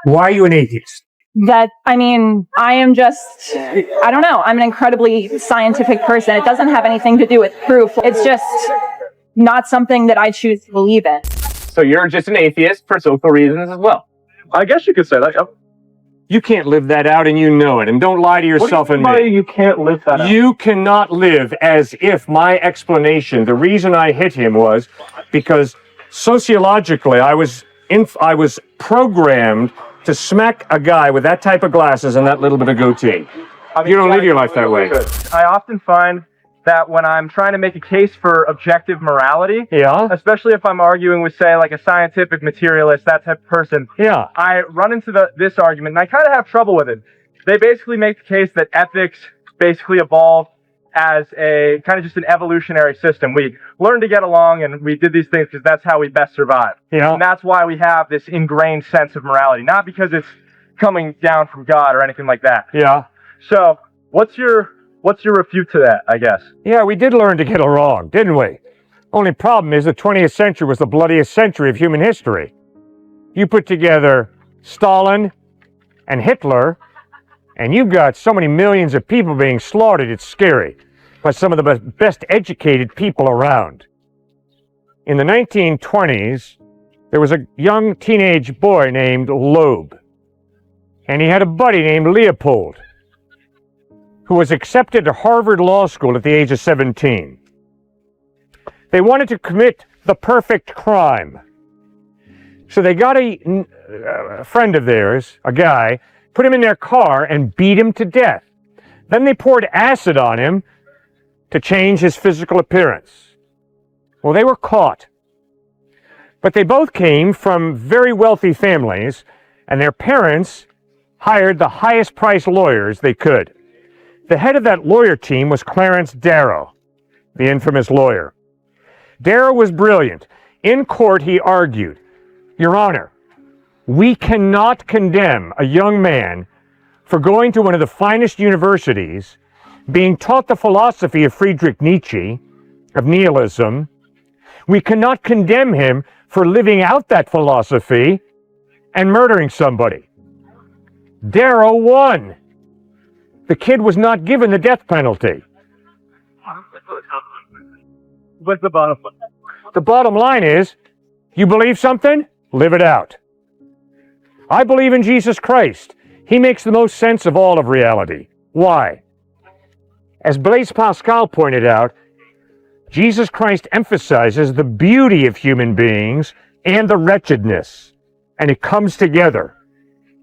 Why are you an atheist? I am just, I don't know, I'm an incredibly scientific person. It doesn't have anything to do with proof. It's just not something that I choose to believe in. So you're just an atheist for social reasons as well? I guess you could say that, yep. You can't live that out, and you know it. And don't lie to yourself and me. You can't live that out? You cannot live as if my explanation, the reason I hit him was because sociologically I was programmed to smack a guy with that type of glasses and that little bit of goatee. You don't live your life that way. I often find that when I'm trying to make a case for objective morality, especially if I'm arguing with, say, like a scientific materialist, that type of person, I run into this argument, and I kind of have trouble with it. They basically make the case that ethics basically evolved as a kind of just an evolutionary system. We learned to get along, and we did these things because that's how we best survive. And that's why we have this ingrained sense of morality, not because it's coming down from God or anything like that. So, what's your refute to that, I guess? Yeah, we did learn to get along, didn't we? Only problem is the 20th century was the bloodiest century of human history. You put together Stalin and Hitler, and you've got so many millions of people being slaughtered, it's scary, by some of the best educated people around. In the 1920s, there was a young teenage boy named Loeb, and he had a buddy named Leopold, who was accepted to Harvard Law School at the age of 17. They wanted to commit the perfect crime. So they got a friend of theirs, a guy, put him in their car and beat him to death. Then they poured acid on him to change his physical appearance. Well, they were caught. But they both came from very wealthy families, and their parents hired the highest priced lawyers they could. The head of that lawyer team was Clarence Darrow, the infamous lawyer. Darrow was brilliant. In court, he argued, "Your Honor, we cannot condemn a young man for going to one of the finest universities, being taught the philosophy of Friedrich Nietzsche, of nihilism. We cannot condemn him for living out that philosophy and murdering somebody." Darrow won. The kid was not given the death penalty. What's the bottom line? The bottom line is, you believe something? Live it out. I believe in Jesus Christ. He makes the most sense of all of reality. Why? As Blaise Pascal pointed out, Jesus Christ emphasizes the beauty of human beings and the wretchedness, and it comes together.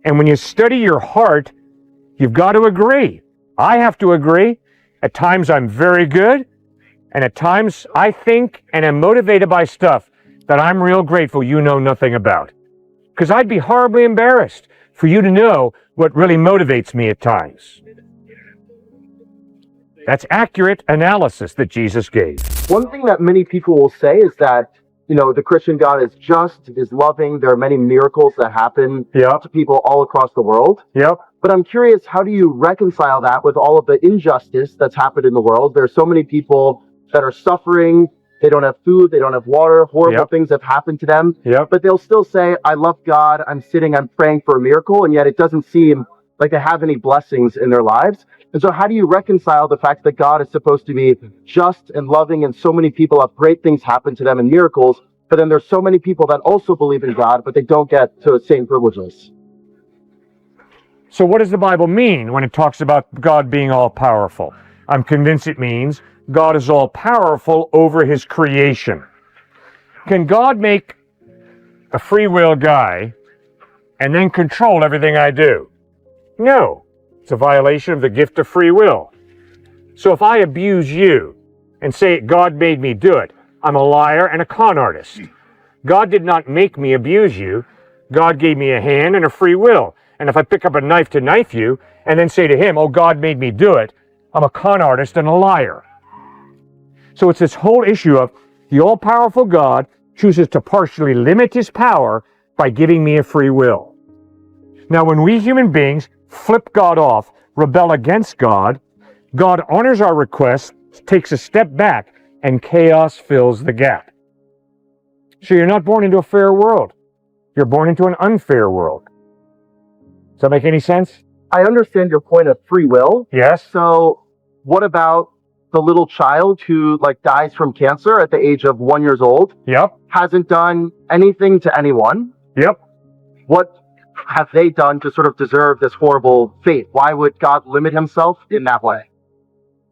And when you study your heart, you've got to agree. I have to agree. At times I'm very good, and at times I think and am motivated by stuff that I'm real grateful you know nothing about. Because I'd be horribly embarrassed for you to know what really motivates me at times. That's accurate analysis that Jesus gave. One thing that many people will say is that, the Christian God is just, is loving. There are many miracles that happen to people all across the world. But I'm curious, how do you reconcile that with all of the injustice that's happened in the world? There's so many people that are suffering. They don't have food. They don't have water. Horrible things have happened to them. But they'll still say, I love God. I'm praying for a miracle. And yet it doesn't seem like they have any blessings in their lives. And so how do you reconcile the fact that God is supposed to be just and loving, and so many people have great things happen to them and miracles, but then there's so many people that also believe in God, but they don't get to the same privileges? So what does the Bible mean when it talks about God being all-powerful? I'm convinced it means God is all-powerful over his creation. Can God make a free will guy and then control everything I do? No. It's a violation of the gift of free will. So if I abuse you and say God made me do it, I'm a liar and a con artist. God did not make me abuse you. God gave me a hand and a free will. And if I pick up a knife to knife you and then say to him, oh, God made me do it, I'm a con artist and a liar. So it's this whole issue of the all-powerful God chooses to partially limit his power by giving me a free will. Now, when we human beings flip God off, rebel against God, God honors our requests, takes a step back, and chaos fills the gap. So you're not born into a fair world. You're born into an unfair world. Does that make any sense? I understand your point of free will. Yes. So what about the little child who like dies from cancer at the age of 1 year old? Yep. Hasn't done anything to anyone. Yep. What have they done to sort of deserve this horrible fate? Why would God limit himself in that way?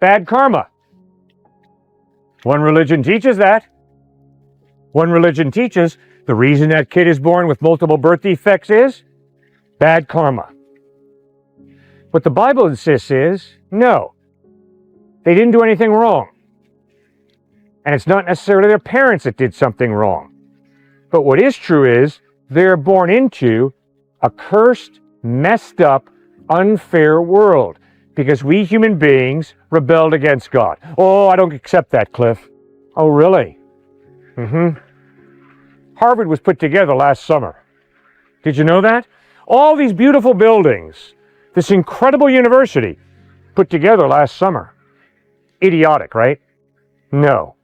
Bad karma. One religion teaches that. One religion teaches the reason that kid is born with multiple birth defects is bad karma. What the Bible insists is, no, they didn't do anything wrong. And it's not necessarily their parents that did something wrong. But what is true is they're born into a cursed, messed up, unfair world because we human beings rebelled against God. Oh, I don't accept that, Cliff. Oh, really? Harvard was put together last summer. Did you know that? All these beautiful buildings, this incredible university, put together last summer. Idiotic, right? No.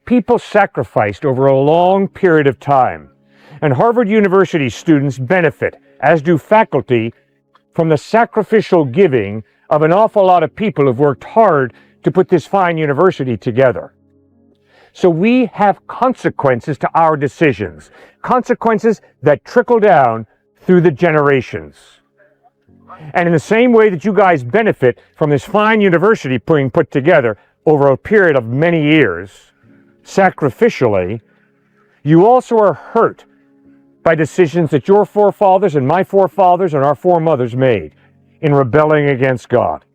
People sacrificed over a long period of time. And Harvard University students benefit, as do faculty, from the sacrificial giving of an awful lot of people who've worked hard to put this fine university together. So we have consequences to our decisions, consequences that trickle down through the generations. And in the same way that you guys benefit from this fine university being put together over a period of many years, sacrificially, you also are hurt by decisions that your forefathers and my forefathers and our foremothers made in rebelling against God.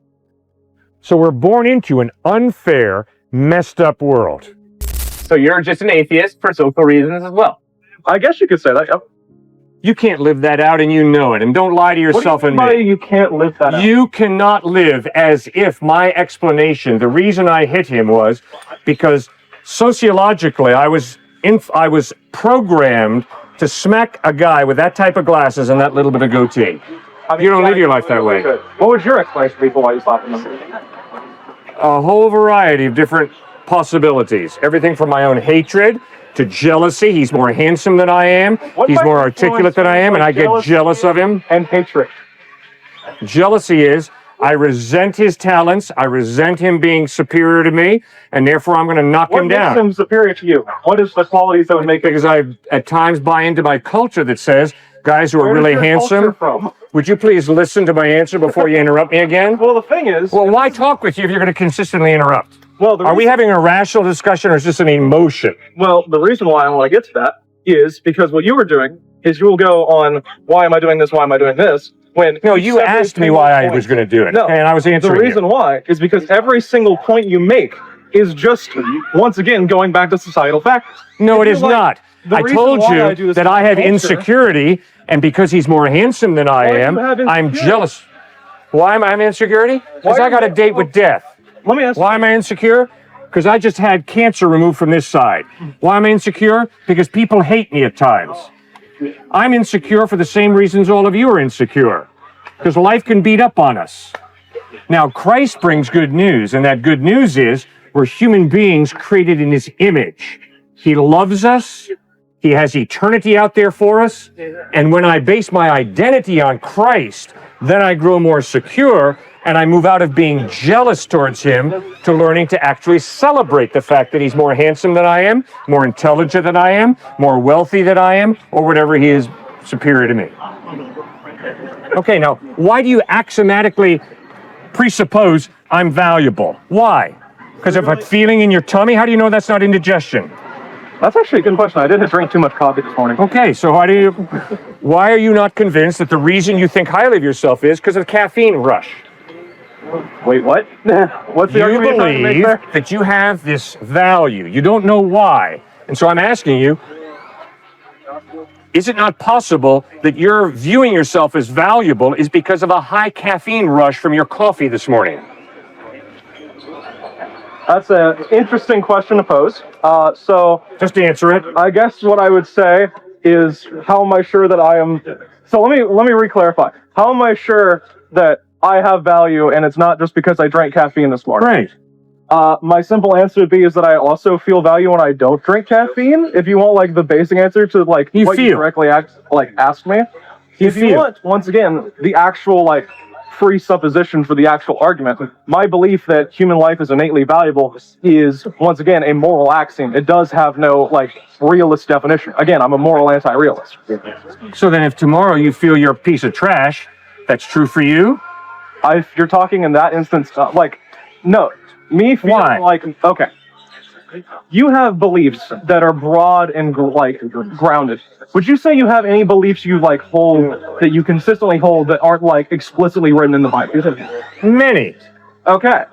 So we're born into an unfair, messed up world. So you're just an atheist for social reasons as well. I guess you could say that, yep. You can't live that out and you know it. And don't lie to yourself and me. You can't live that out? You cannot live as if my explanation, the reason I hit him was because sociologically I was programmed to smack a guy with that type of glasses and that little bit of goatee. You don't live your life that way. What was your explanation for people why you slapped them? A whole variety of different possibilities. Everything from my own hatred to jealousy. He's more handsome than I am. He's more articulate than I am, and I get jealous of him. And hatred. Jealousy is, I resent his talents. I resent him being superior to me, and therefore I'm going to knock him down. What makes him superior to you? What is the qualities that would make him? Because I at times buy into my culture that says guys who are really handsome. Would you please listen to my answer before you interrupt me again? Well, the thing is... Well, why talk with you if you're going to consistently interrupt? Well, are we having a rational discussion or is this an emotion? Well, the reason why I want to get to that is because what you were doing is you will go on, why am I doing this, why am I doing this? When no, you asked me why I was going to do it, no, and I was answering the reason why is because every single point you make is just, once again, going back to societal factors. No, it is not. I told you that I have insecurity, and because he's more handsome than I am, I'm jealous. Why am I insecurity? Because I got a date with death. Let me ask. Why am I insecure? Because I just had cancer removed from this side. Why am I insecure? Because people hate me at times. I'm insecure for the same reasons all of you are insecure. Because life can beat up on us. Now, Christ brings good news, and that good news is we're human beings created in his image. He loves us. He has eternity out there for us. And when I base my identity on Christ, then I grow more secure, and I move out of being jealous towards him to learning to actually celebrate the fact that he's more handsome than I am, more intelligent than I am, more wealthy than I am, or whatever he is superior to me. Okay, now, why do you axiomatically presuppose I'm valuable? Why? Because of a feeling in your tummy? How do you know that's not indigestion? That's actually a good question. I didn't drink too much coffee this morning. Okay, so why are you not convinced that the reason you think highly of yourself is because of the caffeine rush? Wait, what? What's the argument you're trying to make there? That you have this value. You don't know why. And so I'm asking you, is it not possible that you're viewing yourself as valuable is because of a high caffeine rush from your coffee this morning? That's an interesting question to pose. So just answer it. I guess what I would say is, how am I sure that I am? So let me re-clarify. How am I sure that I have value and it's not just because I drank caffeine this morning? Right. My simple answer would be is that I also feel value when I don't drink caffeine. If you want like the basic answer to like you what feel. you directly asked me. If you want, once again, the actual, like, presupposition for the actual argument, my belief that human life is innately valuable is, once again, a moral axiom. It does have no, like, realist definition. Again, I'm a moral anti-realist. So then if tomorrow you feel you're a piece of trash, that's true for you? If you're talking in that instance, like, no. Me feeling like, okay. You have beliefs that are broad and, like, grounded. Would you say you have any beliefs you, like, hold, that you consistently hold that aren't, like, explicitly written in the Bible? Many. Okay.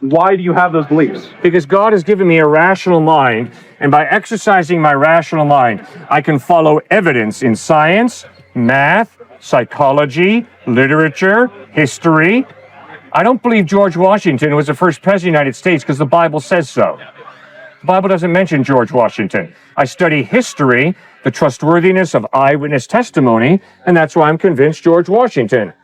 Why do you have those beliefs? Because God has given me a rational mind, and by exercising my rational mind, I can follow evidence in science, math, psychology, literature, history. I don't believe George Washington was the first president of the United States because the Bible says so. The Bible doesn't mention George Washington. I study history, the trustworthiness of eyewitness testimony, and that's why I'm convinced George Washington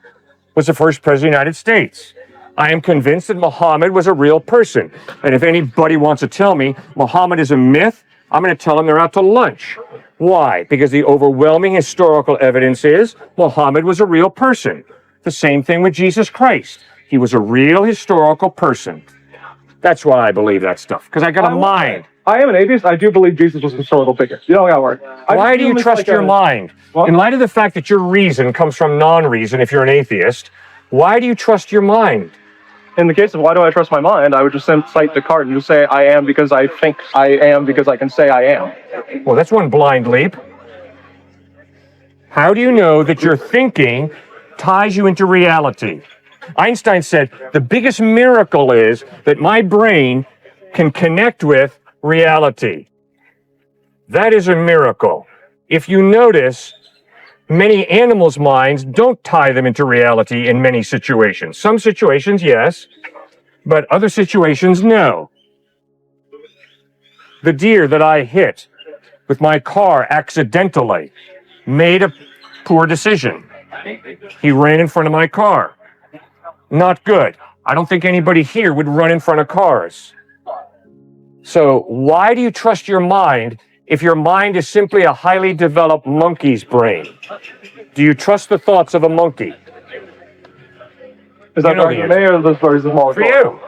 was the first president of the United States. I am convinced that Muhammad was a real person. And if anybody wants to tell me Muhammad is a myth, I'm going to tell them they're out to lunch. Why? Because the overwhelming historical evidence is Muhammad was a real person. The same thing with Jesus Christ. He was a real historical person. That's why I believe that stuff, because I got a mind. I am an atheist. I do believe Jesus was a historical figure. You don't gotta worry. Why do you trust your mind? In light of the fact that your reason comes from non-reason if you're an atheist, why do you trust your mind? In the case of why do I trust my mind, I would just cite Descartes and just say I am because I think I am because I can say I am. Well, that's one blind leap. How do you know that your thinking ties you into reality? Einstein said, the biggest miracle is that my brain can connect with reality. That is a miracle. If you notice, many animals' minds don't tie them into reality in many situations. Some situations, yes, but other situations, no. The deer that I hit with my car accidentally made a poor decision. He ran in front of my car. Not good. I don't think anybody here would run in front of cars. So why do you trust your mind if your mind is simply a highly developed monkey's brain? Do you trust the thoughts of a monkey? Is that for me or the stories of Molly? For you.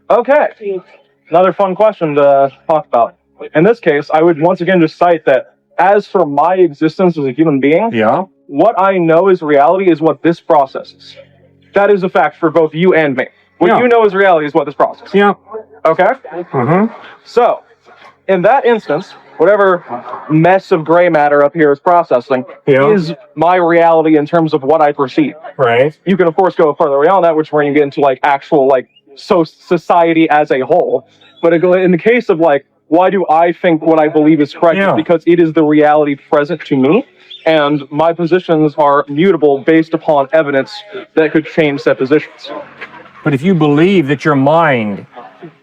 Okay. Another fun question to talk about. In this case, I would once again just cite that as for my existence as a human being, what I know is reality is what this processes. That is a fact for both you and me. What you know is reality is what this processes. Yeah. Okay? So, in that instance, whatever mess of gray matter up here is processing is my reality in terms of what I perceive. Right. You can, of course, go further beyond that, which is where you get into, like, actual, like, society as a whole. But in the case of, like, why do I think what I believe is correct? It's because it is the reality present to me, and my positions are mutable based upon evidence that could change said positions. But if you believe that your mind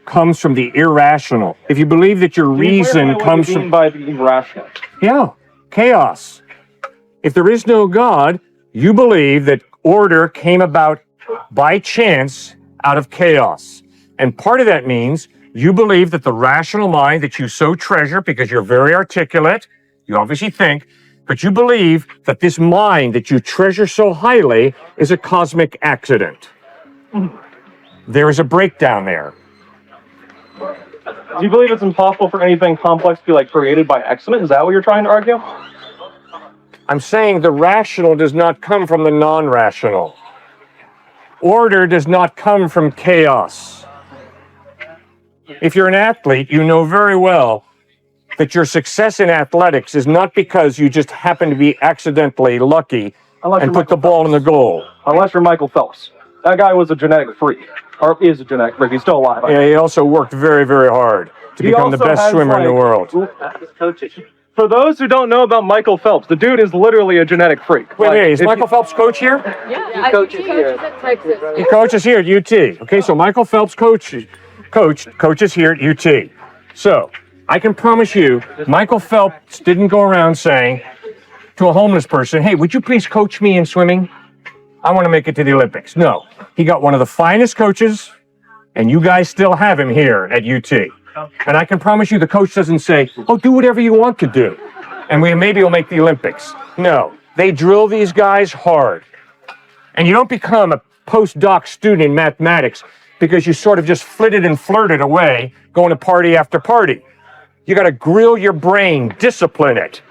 comes from the irrational, if you believe that your reason comes from... by the irrational? Yeah, chaos. If there is no God, you believe that order came about by chance out of chaos. And part of that means you believe that the rational mind that you so treasure because you're very articulate, you obviously think, but you believe that this mind that you treasure so highly is a cosmic accident. There is a breakdown there. Do you believe it's impossible for anything complex to be, like, created by accident? Is that what you're trying to argue? I'm saying the rational does not come from the non-rational. Order does not come from chaos. If you're an athlete, you know very well that your success in athletics is not because you just happen to be accidentally lucky and put the ball in the goal. Unless you're Michael Phelps. That guy was a genetic freak. Or is a genetic freak. He's still alive. Yeah, he also worked very, very hard to become the best swimmer in the world. For those who don't know about Michael Phelps, the dude is literally a genetic freak. Wait, is Michael Phelps coach here? Yeah, he coaches here. He coaches here at UT. Okay, so Michael Phelps coaches here at UT. So, I can promise you, Michael Phelps didn't go around saying to a homeless person, hey, would you please coach me in swimming? I want to make it to the Olympics. No, he got one of the finest coaches, and you guys still have him here at UT. And I can promise you the coach doesn't say, oh, do whatever you want to do, and maybe we'll make the Olympics. No, They drill these guys hard. And you don't become a postdoc student in mathematics because you sort of just flitted and flirted away going to party after party. You got to grill your brain, discipline it.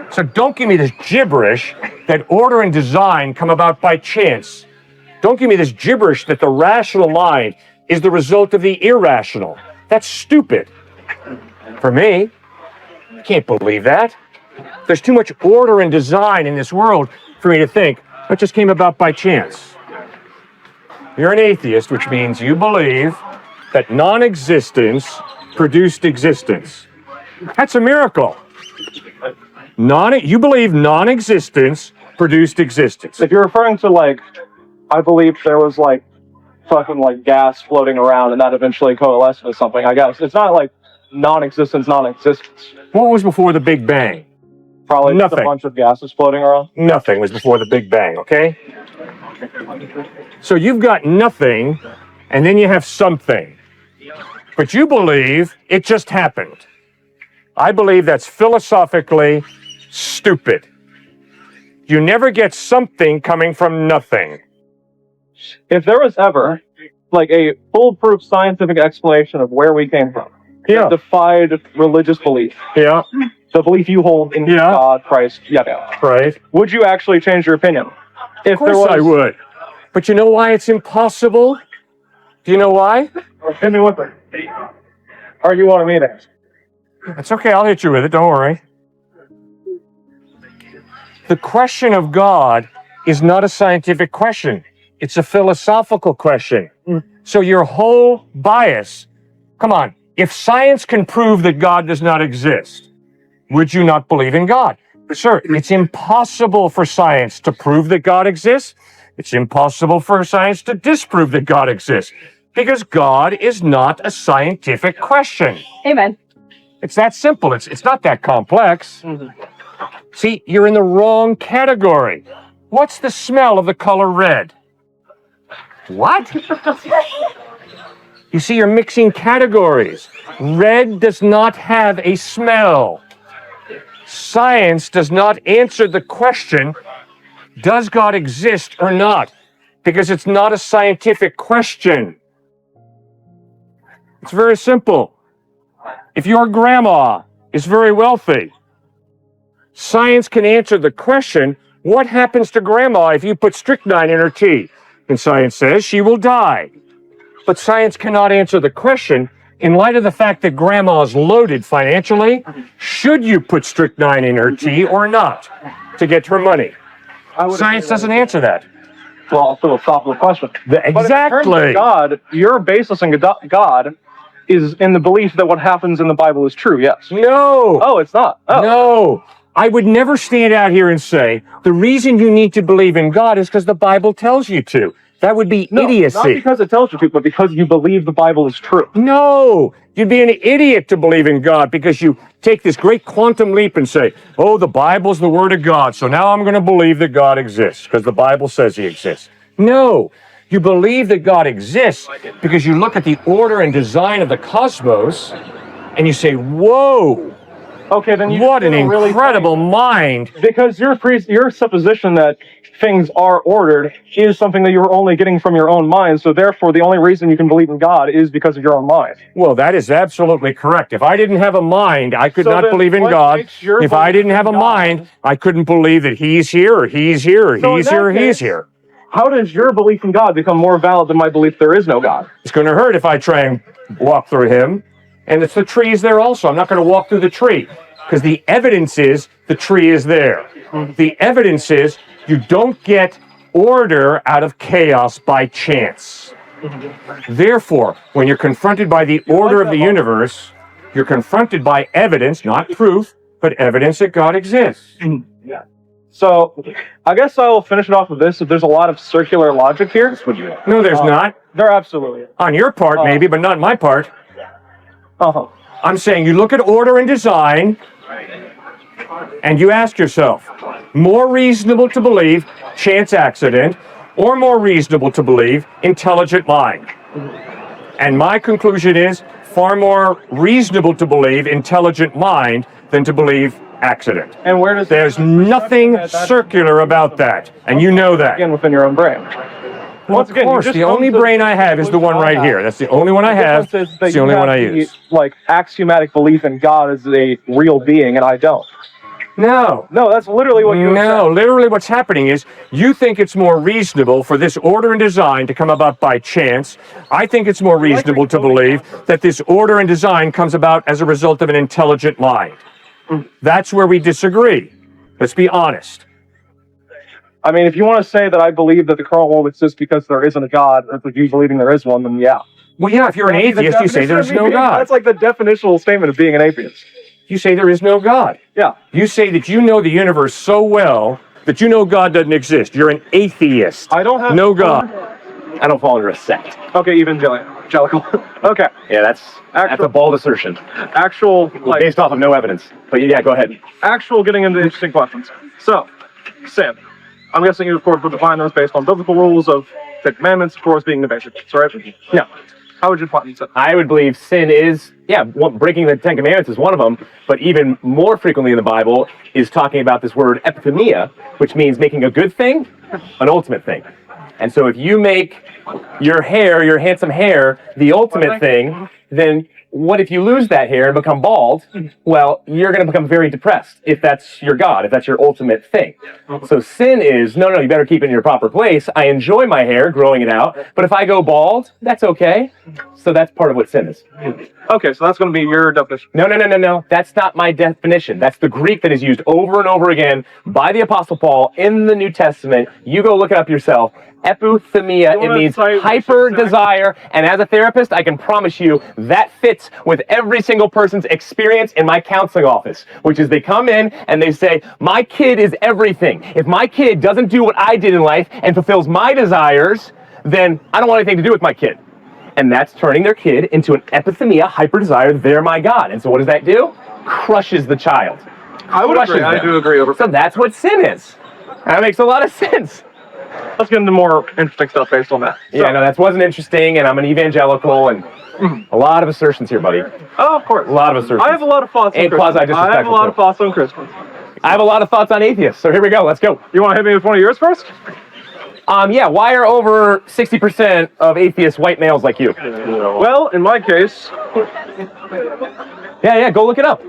So don't give me this gibberish that order and design come about by chance. Don't give me this gibberish that the rational mind is the result of the irrational. That's stupid. For me, I can't believe that. There's too much order and design in this world for me to think it just came about by chance. You're an atheist, which means you believe that non-existence produced existence. That's a miracle. You believe non-existence produced existence. If you're referring to like, I believe there was like fucking like gas floating around and that eventually coalesced into something, I guess. It's not like non-existence. What was before the Big Bang? Probably Nothing. just a bunch of gases floating around. Nothing was before the Big Bang, okay? So you've got nothing, and then you have something. But you believe it just happened. I believe that's philosophically stupid. You never get something coming from nothing. If there was ever like a foolproof scientific explanation of where we came from, that defied religious belief, the belief you hold in God, Christ, right? Would you actually change your opinion? Of course I would. But you know why it's impossible? Do you know why? Hit me with it. Or you want me to? That's okay, I'll hit you with it, don't worry. The question of God is not a scientific question. It's a philosophical question. So your whole bias, come on, if science can prove that God does not exist, would you not believe in God? But sir, it's impossible for science to prove that God exists. It's impossible for science to disprove that God exists because God is not a scientific question. Amen. It's that simple. It's not that complex. See, you're in the wrong category. What's the smell of the color red? What? You see, you're mixing categories. Red does not have a smell. Science does not answer the question, does God exist or not? Because it's not a scientific question. It's very simple. If your grandma is very wealthy, science can answer the question, what happens to grandma if you put strychnine in her tea? And science says she will die. But science cannot answer the question, in light of the fact that grandma is loaded financially, should you put strychnine in her tea or not to get her money? Science doesn't answer that. Well, a philosophical question. Exactly. But in terms of God, your basis in God is in the belief that what happens in the Bible is true, yes. No. Oh, it's not. Oh. No. I would never stand out here and say, the reason you need to believe in God is because the Bible tells you to. That would be idiocy. Not because it tells you to, but because you believe the Bible is true. No, you'd be an idiot to believe in God because you take this great quantum leap and say, oh, the Bible's the Word of God, so now I'm going to believe that God exists because the Bible says he exists. No, you believe that God exists because you look at the order and design of the cosmos and you say, whoa. Okay, then what an incredible mind. Because your supposition that things are ordered is something that you're only getting from your own mind, so therefore the only reason you can believe in God is because of your own mind. Well, that is absolutely correct. If I didn't have a mind, I could not believe in God. If I didn't have a mind, I couldn't believe that he's here, or he's here, or he's here, or he's here. How does your belief in God become more valid than my belief there is no God? It's going to hurt if I try and walk through him. And it's the trees there also. I'm not going to walk through the tree because the evidence is the tree is there. The evidence is you don't get order out of chaos by chance. Therefore, when you're confronted by the order of the universe, you're confronted by evidence, not proof, but evidence that God exists. So, I guess I'll finish it off with this. There's a lot of circular logic here. No, there's not. There absolutely is. On your part, maybe, but not my part. I'm saying you look at order and design, and you ask yourself, more reasonable to believe chance accident, or more reasonable to believe intelligent mind? And my conclusion is far more reasonable to believe intelligent mind than to believe accident. And where does There's nothing circular about that, and you know that. Again, within your own brain. Well, of course, the only brain I have is the one right here. That's the only one I have. It's the only one I use. Like, axiomatic belief in God as a real being, and I don't. No. No, that's literally what you No, literally what's happening is you think it's more reasonable for this order and design to come about by chance. I think it's more reasonable to believe that this order and design comes about as a result of an intelligent mind. That's where we disagree. Let's be honest. I mean, if you want to say that I believe that the current world exists because there isn't a God, or if you believing there is one, then yeah. Well, yeah, if you're an atheist, you say there's no God. That's like the definitional statement of being an atheist. You say there is no God. Yeah. You say that you know the universe so well that you know God doesn't exist. You're an atheist. I don't have no God. I don't fall under a sect. Okay, evangelical. Okay. Yeah, that's a bold assertion. Actual, like, based off of no evidence. But yeah, go ahead. Actual getting into interesting questions. So, sin. I'm guessing you, of course, would define those based on biblical rules of the commandments, of course, being the basic. Right? Yeah. How would you define sin? I would believe sin is, breaking the Ten Commandments is one of them, but even more frequently in the Bible is talking about this word epithemia, which means making a good thing an ultimate thing. And so if you make your hair, your handsome hair, the ultimate thing, then what if you lose that hair and become bald? Well, you're going to become very depressed if that's your God, if that's your ultimate thing. So sin is, no, you better keep it in your proper place. I enjoy my hair, growing it out, but if I go bald, that's okay. So that's part of what sin is. Okay, so that's going to be your definition. No. That's not my definition. That's the Greek that is used over and over again by the Apostle Paul in the New Testament. You go look it up yourself. Epithemia, it means hyper desire, and as a therapist, I can promise you that fits with every single person's experience in my counseling office, which is they come in and they say, my kid is everything. If my kid doesn't do what I did in life and fulfills my desires, then I don't want anything to do with my kid. And that's turning their kid into an epithemia, hyper desire, they're my God. And so what does that do? Crushes the child. I would agree. I do agree. So that's what sin is. That makes a lot of sense. Let's get into more interesting stuff based on that. Yeah, no, that wasn't interesting, and I'm an evangelical, and a lot of assertions here, buddy. Oh, of course. A lot of assertions. I have a lot of thoughts on Christians. I have a lot of thoughts on Christians. I have a lot of thoughts on atheists, so here we go. Let's go. You want to hit me with one of yours first? Yeah, why are over 60% of atheists white males like you? Well, in my case... Yeah, go look it up.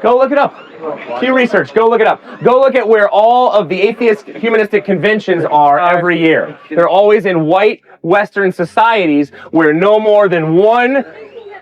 Go look it up. Pew research, go look it up. Go look at where all of the atheist humanistic conventions are every year. They're always in white Western societies where no more than one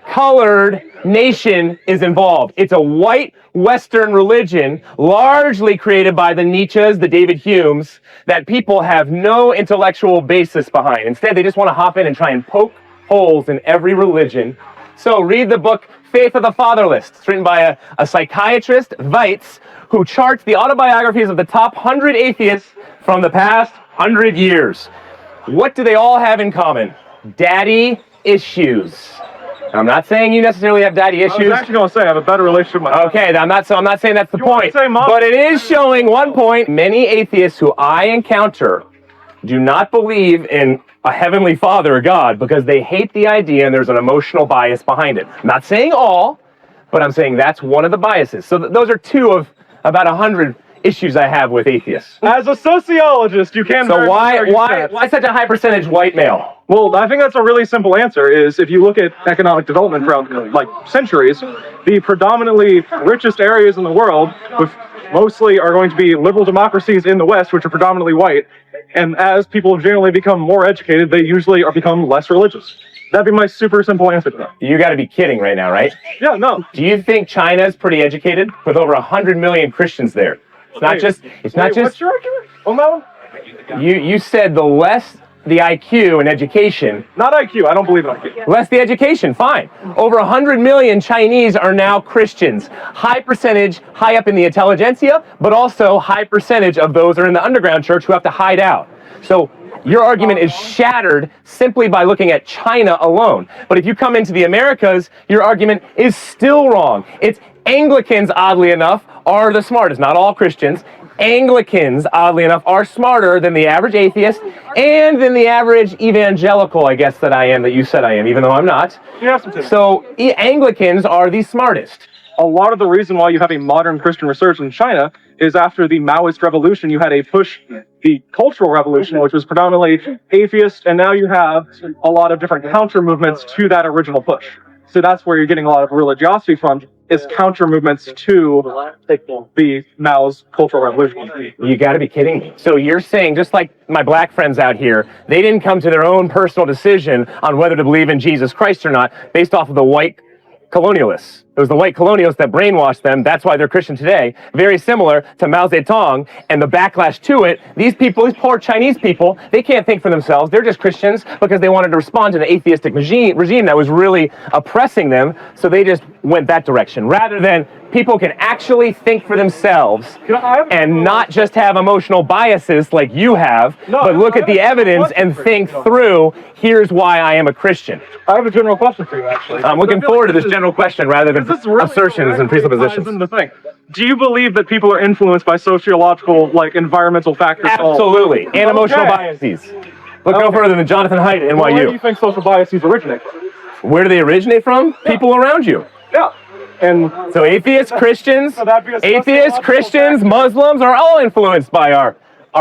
colored nation is involved. It's a white Western religion, largely created by the Nietzsches, the David Humes, that people have no intellectual basis behind. Instead, they just want to hop in and try and poke holes in every religion. So read the book Faith of the Fatherless. It's written by a psychiatrist, Weitz, who charts the autobiographies of the top 100 atheists from the past 100 years. What do they all have in common? Daddy issues. I'm not saying you necessarily have daddy issues. I was actually going to say I have a better relationship with my mom. Okay, I'm not saying that's the point. But it is showing one point. Many atheists who I encounter do not believe in a heavenly father or God because they hate the idea and there's an emotional bias behind it. I'm not saying all, but I'm saying that's one of the biases. So those are two of about 100 issues I have with atheists. As a sociologist, you can't... So why such a high percentage white male? Well, I think that's a really simple answer, is if you look at economic development throughout, like, centuries, the predominantly richest areas in the world, with mostly are going to be liberal democracies in the West, which are predominantly white, and as people generally become more educated, they usually become less religious. That'd be my super simple answer to that. You gotta be kidding right now, right? Yeah, no. Do you think China's pretty educated with over 100 million Christians there? It's not just. What's your argument on that one? You said the less the IQ and education. Not IQ. I don't believe in IQ. Less the education. Fine. Over 100 million Chinese are now Christians. High percentage, high up in the intelligentsia, but also high percentage of those are in the underground church who have to hide out. So your argument is shattered simply by looking at China alone. But if you come into the Americas, your argument is still wrong. It's Anglicans, oddly enough, are the smartest. Not all Christians. Anglicans, oddly enough, are smarter than the average atheist and than the average evangelical, I guess, that I am, that you said I am, even though I'm not. You have some tips. So Anglicans are the smartest. a lot of the reason why you have a modern Christian resurgence in China is after the Maoist revolution, you had a push, the Cultural Revolution, which was predominantly atheist, and now you have a lot of different counter movements to that original push. So that's where you're getting a lot of religiosity from, is counter movements to the Mao's Cultural Revolution. You got to be kidding me. So you're saying, just like my black friends out here, they didn't come to their own personal decision on whether to believe in Jesus Christ or not based off of the white colonialists. It was the white colonialists that brainwashed them. That's why they're Christian today. Very similar to Mao Zedong and the backlash to it. These people, these poor Chinese people, they can't think for themselves. They're just Christians because they wanted to respond to an atheistic regime that was really oppressing them. So they just went that direction. Rather than people can actually think for themselves and not just have emotional biases like you have, but look at the evidence and think through, here's why I am a Christian. I have a general question for you, actually. I'm looking forward to this general question rather than assertions and presuppositions. Do you believe that people are influenced by sociological, like, environmental factors? Absolutely. And emotional biases. But go further than Jonathan Haidt at NYU. Where do you think social biases originate from? Where do they originate from? People around you. Yeah. And so atheists, Christians, Muslims are all influenced by our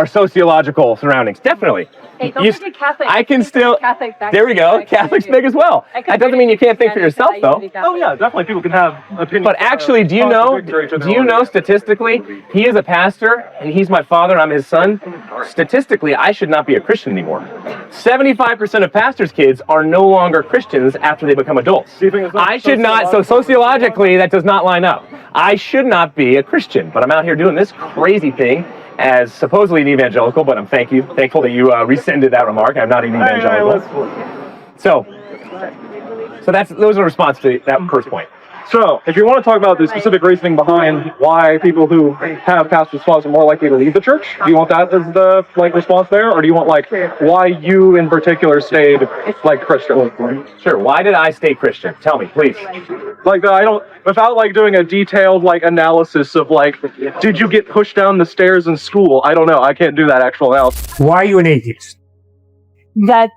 sociological surroundings. Definitely. Hey, don't forget Catholic. I can still. Catholic There we go. Catholics big as well. That doesn't mean you can't think for yourself, though. Oh yeah, definitely people can have opinions. But actually, do you know statistically, he is a pastor and he's my father, I'm his son. Statistically, I should not be a Christian anymore. 75% of pastors' kids are no longer Christians after they become adults. I should not, so sociologically, that does not line up. I should not be a Christian, but I'm out here doing this crazy thing as supposedly an evangelical, but I'm thankful that you rescinded that remark. I'm not an evangelical. So those are responses to that first point. So, if you want to talk about the specific reasoning behind why people who have past response are more likely to leave the church, do you want that as the response there, or do you want why you in particular stayed Christian? Sure. Why did I stay Christian? Tell me, please. Without doing a detailed analysis of did you get pushed down the stairs in school? I don't know. I can't do that actual analysis. Why are you an atheist? I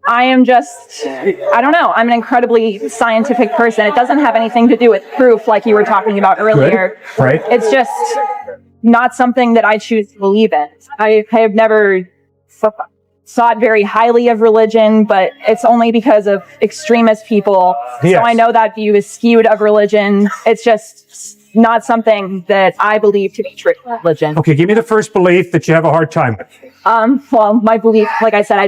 am just, I don't know. I'm an incredibly scientific person. It doesn't have anything to do with proof like you were talking about earlier. Good. Right. It's just not something that I choose to believe in. I have never thought very highly of religion, but it's only because of extremist people. Yes. So I know that view is skewed of religion. It's just not something that I believe to be true religion. Okay, give me the first belief that you have a hard time with. Well, my belief, like I said, I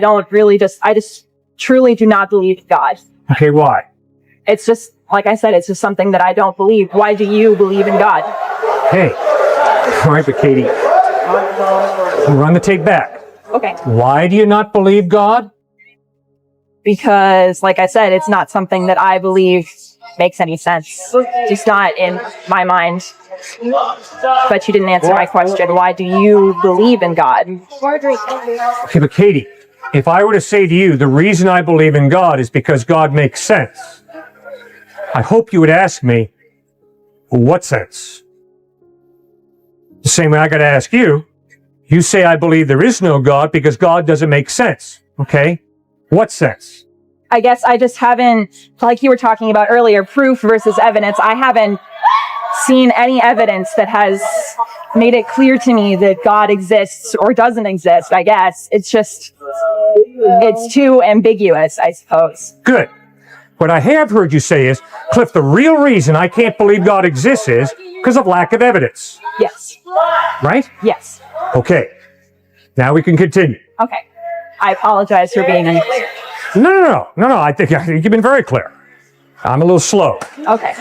just truly do not believe in God. Okay, why? It's just, like I said, it's just something that I don't believe. Why do you believe in God? Hey, all right, but Katie, we'll run the tape back. Okay. Why do you not believe God? Because, like I said, it's not something that I believe makes any sense. Just not in my mind. But you didn't answer my question. Why do you believe in God? Okay, but Katie, if I were to say to you, the reason I believe in God is because God makes sense, I hope you would ask me, what sense? The same way I got to ask you, you say I believe there is no God because God doesn't make sense. Okay? What sense? I guess I just haven't, like you were talking about earlier, proof versus evidence. I haven't seen any evidence that has made it clear to me that God exists or doesn't exist, I guess. It's too ambiguous, I suppose. Good. What I have heard you say is, Cliff, the real reason I can't believe God exists is because of lack of evidence. Yes. Right? Yes. Okay. Now we can continue. Okay. I apologize for being unclear. No. I think you've been very clear. I'm a little slow. Okay.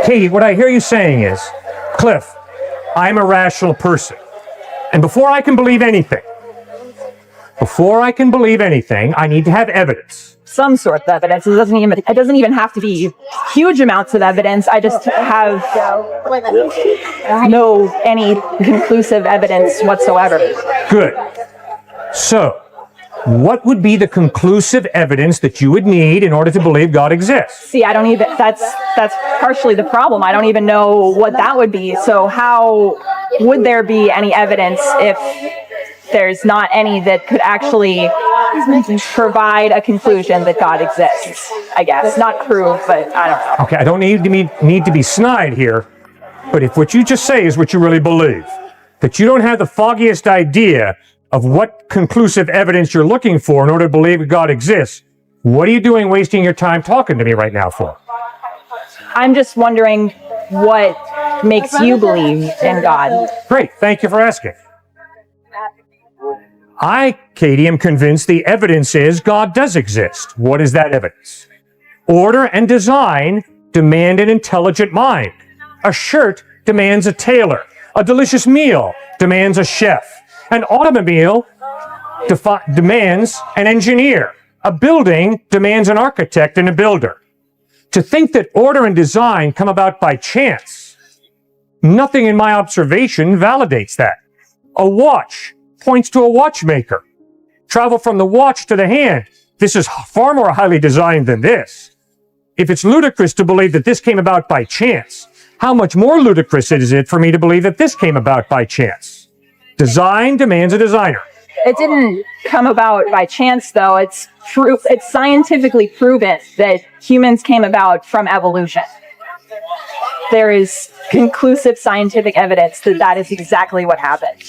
Katie, what I hear you saying is, Cliff, I'm a rational person. And before I can believe anything, I need to have evidence. Some sort of evidence. It doesn't even have to be huge amounts of evidence. I just have any conclusive evidence whatsoever. Good. So, what would be the conclusive evidence that you would need in order to believe God exists? See, that's partially the problem. I don't even know what that would be. So how would there be any evidence if there's not any that could actually provide a conclusion that God exists, I guess. Not prove, but I don't know. Okay, I don't need to be snide here, but if what you just say is what you really believe, that you don't have the foggiest idea of what conclusive evidence you're looking for in order to believe God exists, what are you doing wasting your time talking to me right now for? I'm just wondering what makes you believe in God. Great, thank you for asking. I, Katie, am convinced the evidence is God does exist. What is that evidence? Order and design demand an intelligent mind. A shirt demands a tailor. A delicious meal demands a chef. An automobile demands an engineer. A building demands an architect and a builder. To think that order and design come about by chance, nothing in my observation validates that. A watch points to a watchmaker. Travel from the watch to the hand. This is far more highly designed than this. If it's ludicrous to believe that this came about by chance, how much more ludicrous is it for me to believe that this came about by chance? Design demands a designer. It didn't come about by chance, though. It's scientifically proven that humans came about from evolution. There is conclusive scientific evidence that that is exactly what happened.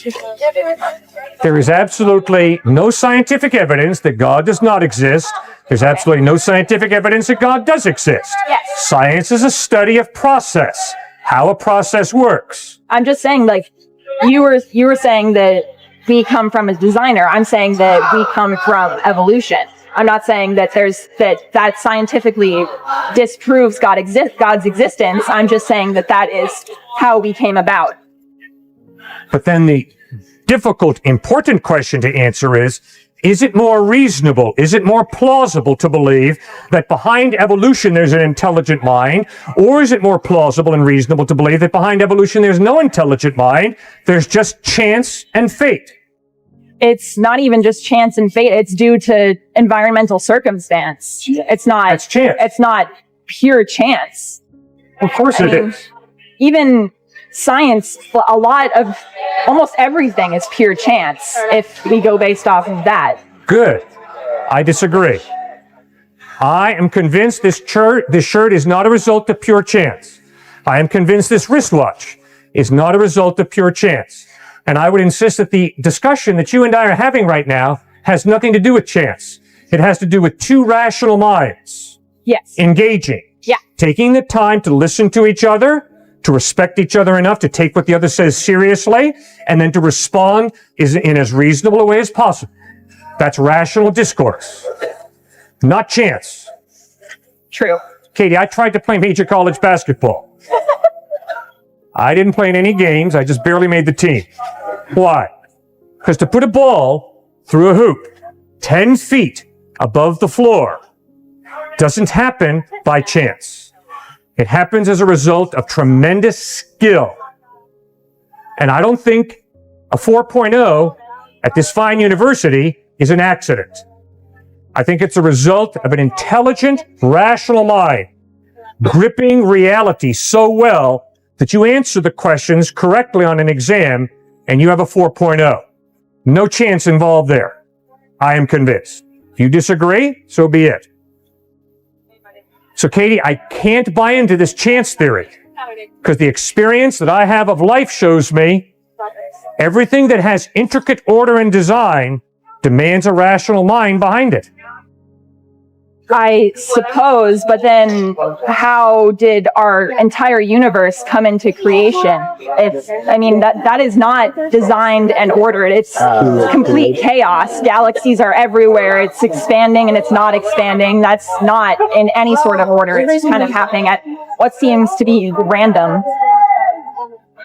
There is absolutely no scientific evidence that God does not exist. There's absolutely no scientific evidence that God does exist. Yes. Science is a study of process, how a process works. I'm just saying, like, you were saying that we come from a designer. I'm saying that we come from evolution. I'm not saying that that scientifically disproves God's existence. I'm just saying that that is how we came about. But then the difficult, important question to answer is it more reasonable, is it more plausible to believe that behind evolution there's an intelligent mind, or is it more plausible and reasonable to believe that behind evolution there's no intelligent mind, there's just chance and fate? It's not even just chance and fate. It's due to environmental circumstance. It's not. That's chance. It's not pure chance. Of course it is. Even science, almost everything is pure chance if we go based off of that. Good. I disagree. I am convinced this shirt is not a result of pure chance. I am convinced this wristwatch is not a result of pure chance. And I would insist that the discussion that you and I are having right now has nothing to do with chance. It has to do with two rational minds. Yes. Engaging. Yeah. Taking the time to listen to each other, to respect each other enough to take what the other says seriously, and then to respond in as reasonable a way as possible. That's rational discourse, not chance. True. Katie, I tried to play major college basketball. I didn't play in any games. I just barely made the team. Why? Because to put a ball through a hoop 10 feet above the floor doesn't happen by chance. It happens as a result of tremendous skill. And I don't think a 4.0 at this fine university is an accident. I think it's a result of an intelligent, rational mind gripping reality so well that you answer the questions correctly on an exam and you have a 4.0. No chance involved there. I am convinced. If you disagree, so be it. So Katie, I can't buy into this chance theory because the experience that I have of life shows me everything that has intricate order and design demands a rational mind behind it. I suppose, but then how did our entire universe come into creation? That is not designed and ordered. It's complete chaos. Galaxies are everywhere. It's expanding and it's not expanding. That's not in any sort of order. It's just kind of happening at what seems to be random.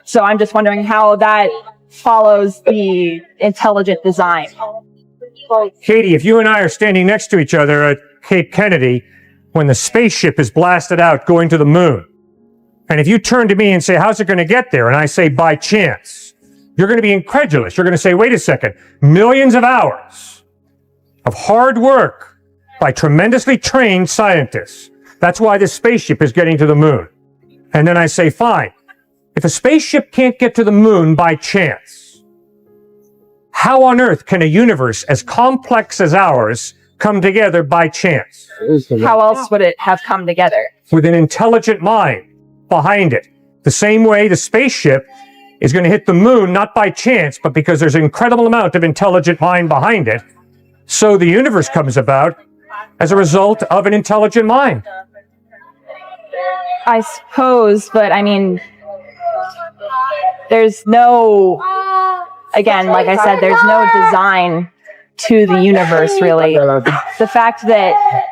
So I'm just wondering how that follows the intelligent design. Katie, if you and I are standing next to each other at Cape Kennedy when the spaceship is blasted out going to the moon, and if you turn to me and say, how's it going to get there? And I say, by chance, you're going to be incredulous. You're going to say, wait a second, millions of hours of hard work by tremendously trained scientists. That's why this spaceship is getting to the moon. And then I say, fine, if a spaceship can't get to the moon by chance, How on earth can a universe as complex as ours come together by chance? How else would it have come together? With an intelligent mind behind it. The same way the spaceship is going to hit the moon, not by chance, but because there's an incredible amount of intelligent mind behind it. So the universe comes about as a result of an intelligent mind. I suppose, but I mean, there's no, again, like I said, there's no design to the universe, really. The fact that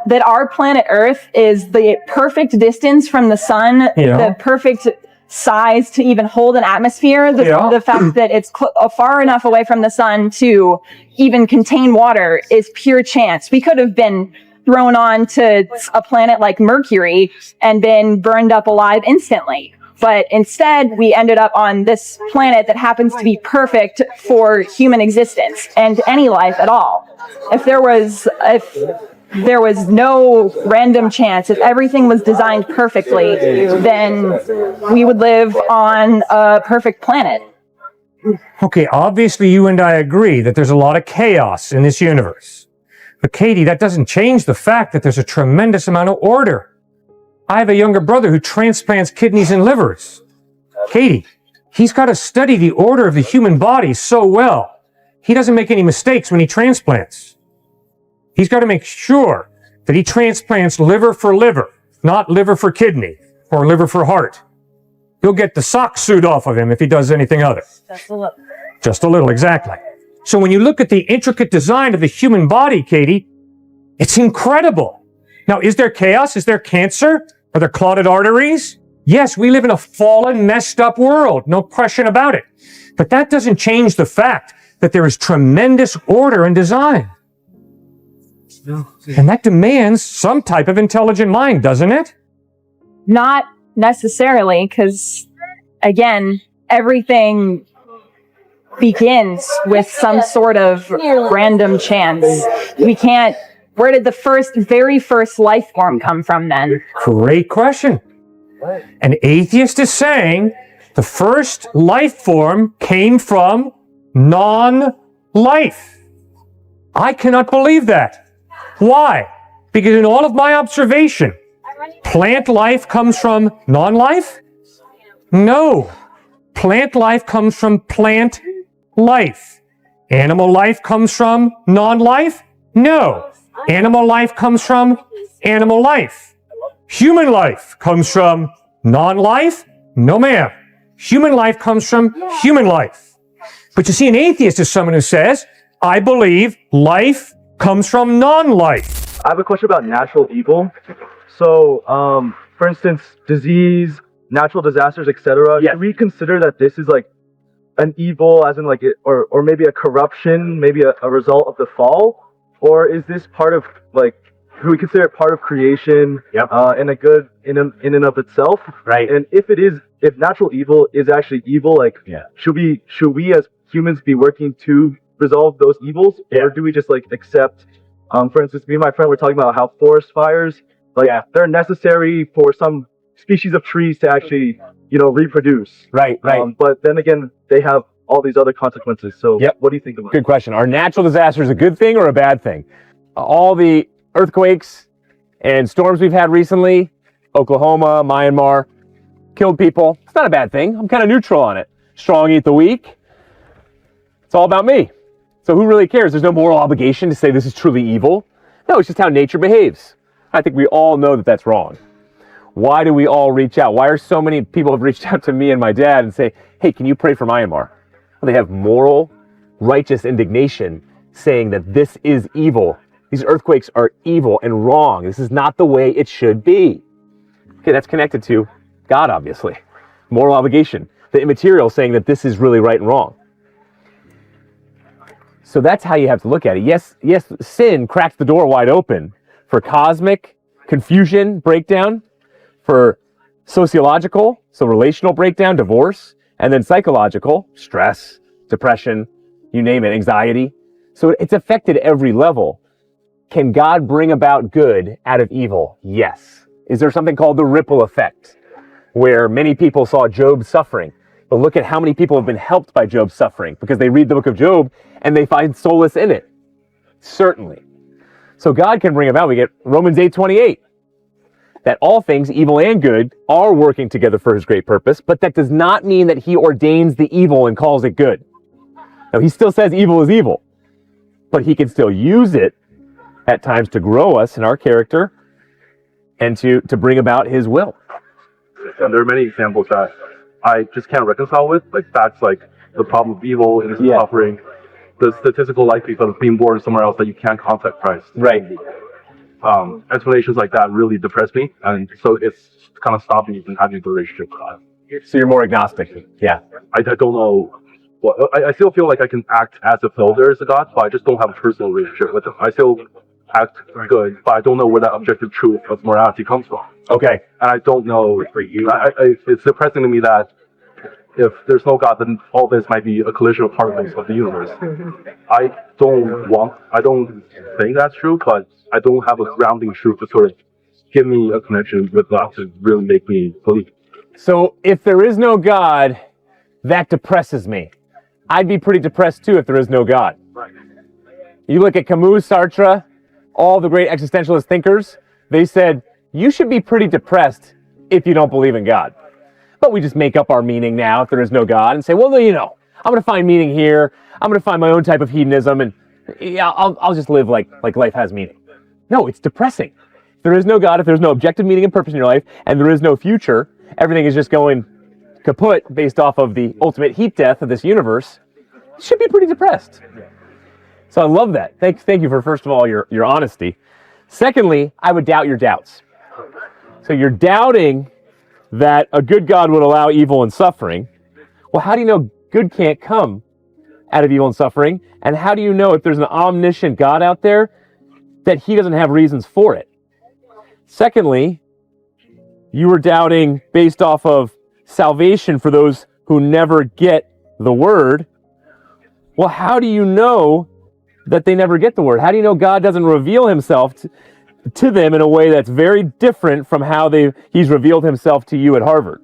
that our planet Earth is the perfect distance from the sun, the perfect size to even hold an atmosphere, the fact that it's far enough away from the sun to even contain water is pure chance. We could have been thrown on to a planet like Mercury and been burned up alive instantly. But instead, we ended up on this planet that happens to be perfect for human existence and any life at all. If there was no random chance, if everything was designed perfectly, then we would live on a perfect planet. Okay, obviously you and I agree that there's a lot of chaos in this universe. But Katie, that doesn't change the fact that there's a tremendous amount of order. I have a younger brother who transplants kidneys and livers. Katie, he's got to study the order of the human body so well. He doesn't make any mistakes when he transplants. He's got to make sure that he transplants liver for liver, not liver for kidney or liver for heart. He'll get the sock suit off of him if he does anything other. Just a little. Just a little, exactly. So when you look at the intricate design of the human body, Katie, it's incredible. Now, is there chaos? Is there cancer? Are there clotted arteries? Yes, we live in a fallen, messed up world. No question about it. But that doesn't change the fact that there is tremendous order and design. And that demands some type of intelligent mind, doesn't it? Not necessarily, because, again, everything begins with some sort of random chance. Where did the very first life form come from then? Great question. An atheist is saying the first life form came from non-life. I cannot believe that. Why? Because in all of my observation, plant life comes from non-life? No. Plant life comes from plant life. Animal life comes from non-life? No. Animal life comes from animal life. Human life comes from non-life? No, ma'am. Human life comes from human life. But you see, an atheist is someone who says, I believe life comes from non-life. I have a question about natural evil. So, for instance, disease, natural disasters, etc. Should we consider that this is like an evil, as in like it, or maybe a corruption, maybe a result of the fall? Or is this part of, like, who we consider it part of creation, and a good in and of itself? Right. And if natural evil is actually evil, like, should we as humans be working to resolve those evils, or do we just like accept? For instance, me and my friend were talking about how forest fires, like, they're necessary for some species of trees to actually, reproduce. Right. But then again, they have all these other consequences. So what do you think about it? Good question. Are natural disasters a good thing or a bad thing? All the earthquakes and storms we've had recently, Oklahoma, Myanmar, killed people. It's not a bad thing. I'm kind of neutral on it. Strong eat the weak. It's all about me. So who really cares? There's no moral obligation to say this is truly evil. No, it's just how nature behaves. I think we all know that that's wrong. Why do we all reach out? Why are so many people have reached out to me and my dad and say, hey, can you pray for Myanmar? Well, they have moral, righteous indignation saying that this is evil. These earthquakes are evil and wrong. This is not the way it should be. Okay, that's connected to God, obviously. Moral obligation. The immaterial saying that this is really right and wrong. So that's how you have to look at it. Yes, sin cracks the door wide open for cosmic confusion, breakdown, for sociological, so relational breakdown, divorce, and then psychological, stress, depression, you name it, anxiety. So it's affected every level. Can God bring about good out of evil? Yes. Is there something called the ripple effect, where many people saw Job suffering? But look at how many people have been helped by Job's suffering because they read the book of Job and they find solace in it. Certainly. So God can bring about, we get Romans 8:28, that all things, evil and good, are working together for his great purpose, but that does not mean that he ordains the evil and calls it good. Now, he still says evil is evil, but he can still use it at times to grow us in our character and to bring about his will. And there are many examples that I just can't reconcile with. Like, that's like the problem of evil, innocent suffering, the statistical likelihood of being born somewhere else that you can't contact Christ. Right. Explanations like that really depress me, and so it's kind of stopped me from having a relationship with God. So you're more agnostic. Yeah. I don't know. Well, I still feel like I can act as if there is a God, but I just don't have a personal relationship with him. I still act good, but I don't know where that objective truth of morality comes from. Okay. And I don't know. It's depressing to me that if there's no God, then all this might be a collision of particles of the universe. I don't think that's true, but I don't have a grounding truth to sort of give me a connection with God to really make me believe. So if there is no God, that depresses me. I'd be pretty depressed too if there is no God. You look at Camus, Sartre, all the great existentialist thinkers, they said, you should be pretty depressed if you don't believe in God. But we just make up our meaning now if there is no God and say, well, you know, I'm going to find meaning here. I'm going to find my own type of hedonism, and yeah, I'll just live like life has meaning. No, it's depressing. If there is no God, if there's no objective meaning and purpose in your life, and there is no future, everything is just going kaput based off of the ultimate heat death of this universe, you should be pretty depressed. So I love that. Thank you for, first of all, your honesty. Secondly, I would doubt your doubts. So you're doubting that a good God would allow evil and suffering. Well, how do you know good can't come out of evil and suffering? And how do you know if there's an omniscient God out there that he doesn't have reasons for it? Secondly, you were doubting based off of salvation for those who never get the word. Well, how do you know that they never get the word? How do you know God doesn't reveal himself to them in a way that's very different from how he's revealed himself to you at Harvard?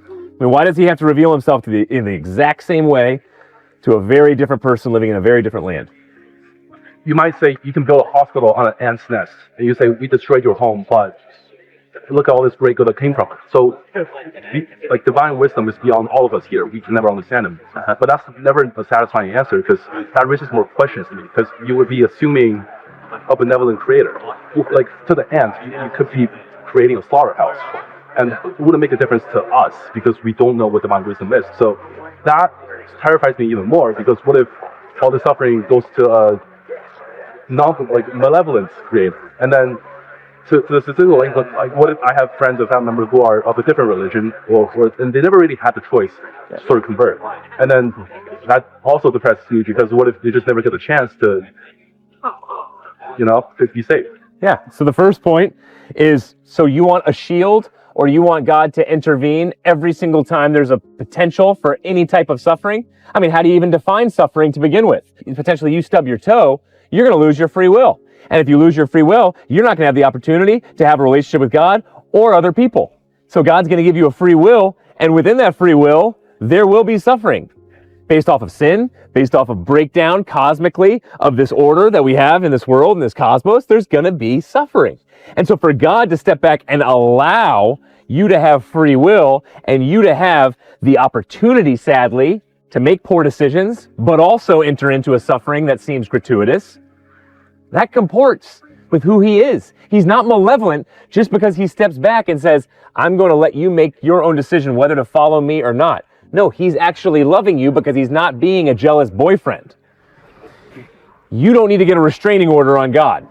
I mean, why does he have to reveal himself in the exact same way to a very different person living in a very different land? You might say you can build a hospital on an ant's nest, and you say we destroyed your home, but look at all this great good that came from it. So, like, divine wisdom is beyond all of us here. We can never understand him. But that's never a satisfying answer, because that raises more questions to me, because you would be assuming a benevolent creator. Like, to the ant, you could be creating a slaughterhouse, and it wouldn't make a difference to us because we don't know what divine wisdom is. So that terrifies me even more, because what if all the suffering goes to a malevolent creator? And then to the statistical link, like, what if I have friends or family members who are of a different religion, and they never really had the choice to sort of convert, and then that also depresses me, because what if they just never get a chance to be saved? Yeah. So the first point is, so you want a shield, or you want God to intervene every single time there's a potential for any type of suffering? I mean, how do you even define suffering to begin with? Potentially you stub your toe, you're going to lose your free will. And if you lose your free will, you're not going to have the opportunity to have a relationship with God or other people. So God's going to give you a free will, and within that free will, there will be suffering. Based off of sin, based off of breakdown cosmically of this order that we have in this world, in this cosmos, there's going to be suffering. And so for God to step back and allow you to have free will, and you to have the opportunity, sadly, to make poor decisions, but also enter into a suffering that seems gratuitous, that comports with who he is. He's not malevolent just because he steps back and says, I'm going to let you make your own decision whether to follow me or not. No, he's actually loving you because he's not being a jealous boyfriend. You don't need to get a restraining order on God.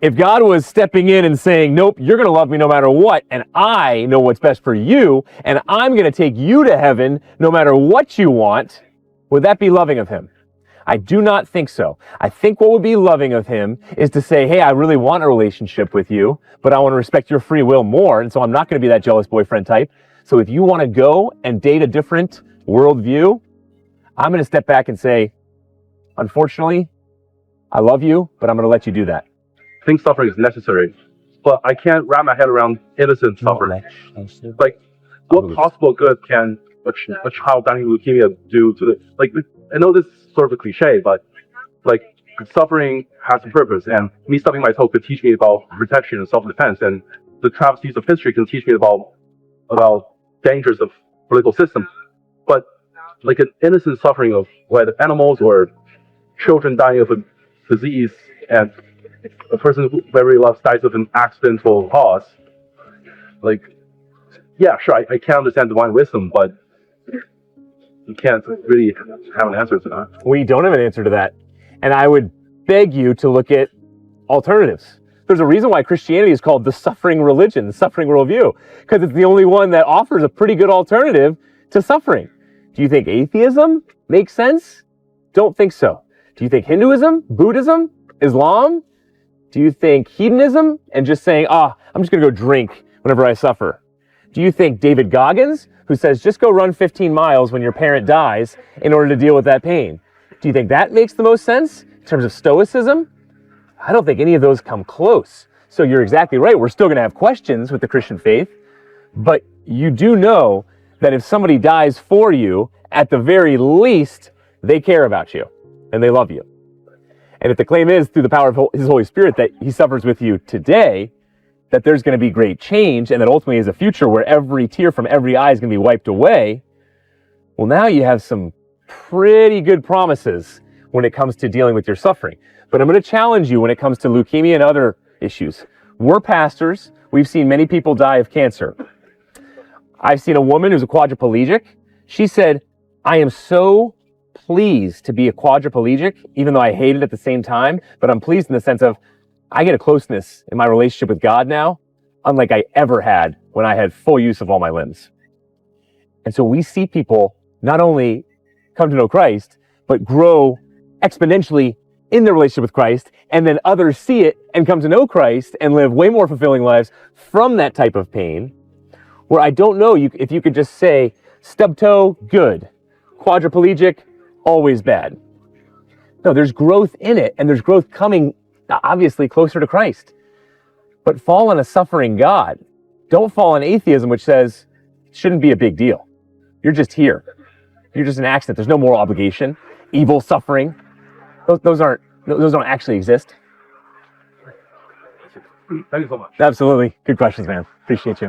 If God was stepping in and saying, nope, you're going to love me no matter what, and I know what's best for you, and I'm going to take you to heaven no matter what you want, would that be loving of him? I do not think so. I think what would be loving of him is to say, hey, I really want a relationship with you, but I want to respect your free will more, and so I'm not going to be that jealous boyfriend type. So if you want to go and date a different worldview, I'm going to step back and say, unfortunately, I love you, but I'm going to let you do that. I think suffering is necessary, but I can't wrap my head around innocent suffering. Like, what possible good can a child dying of leukemia due to the, like, I know this is sort of a cliche, but like suffering has a purpose, and me studying myself could teach me about protection and self-defense, and the travesties of history can teach me about dangers of political systems. But like an innocent suffering of whether animals or children dying of a disease, and a person who very loves dies of an accidental cause, like, yeah, sure, I can understand divine wisdom, but you can't really have an answer to that. We don't have an answer to that. And I would beg you to look at alternatives. There's a reason why Christianity is called the suffering religion, the suffering worldview, because it's the only one that offers a pretty good alternative to suffering. Do you think atheism makes sense? Don't think so. Do you think Hinduism, Buddhism, Islam? Do you think hedonism and just saying, I'm just going to go drink whenever I suffer? Do you think David Goggins, who says just go run 15 miles when your parent dies in order to deal with that pain? Do you think that makes the most sense in terms of stoicism? I don't think any of those come close. So you're exactly right. We're still going to have questions with the Christian faith, but you do know that if somebody dies for you, at the very least, they care about you and they love you. And if the claim is through the power of his Holy Spirit that he suffers with you today, that there's going to be great change, and that ultimately is a future where every tear from every eye is going to be wiped away, well, now you have some pretty good promises when it comes to dealing with your suffering. But I'm going to challenge you when it comes to leukemia and other issues. We're pastors. We've seen many people die of cancer. I've seen a woman who's a quadriplegic. She said, I am so pleased to be a quadriplegic, even though I hate it at the same time, but I'm pleased in the sense of I get a closeness in my relationship with God now, unlike I ever had when I had full use of all my limbs. And so we see people not only come to know Christ, but grow exponentially in their relationship with Christ, and then others see it and come to know Christ and live way more fulfilling lives from that type of pain, where I don't know if you could just say, stub toe, good. Quadriplegic, always bad. No, there's growth in it, and there's growth coming obviously closer to Christ. But fall on a suffering God. Don't fall on atheism, which says it shouldn't be a big deal. You're just here. You're just an accident. There's no moral obligation. Evil, suffering. Those don't actually exist. Thank you so much. Absolutely. Good questions, man. Appreciate you.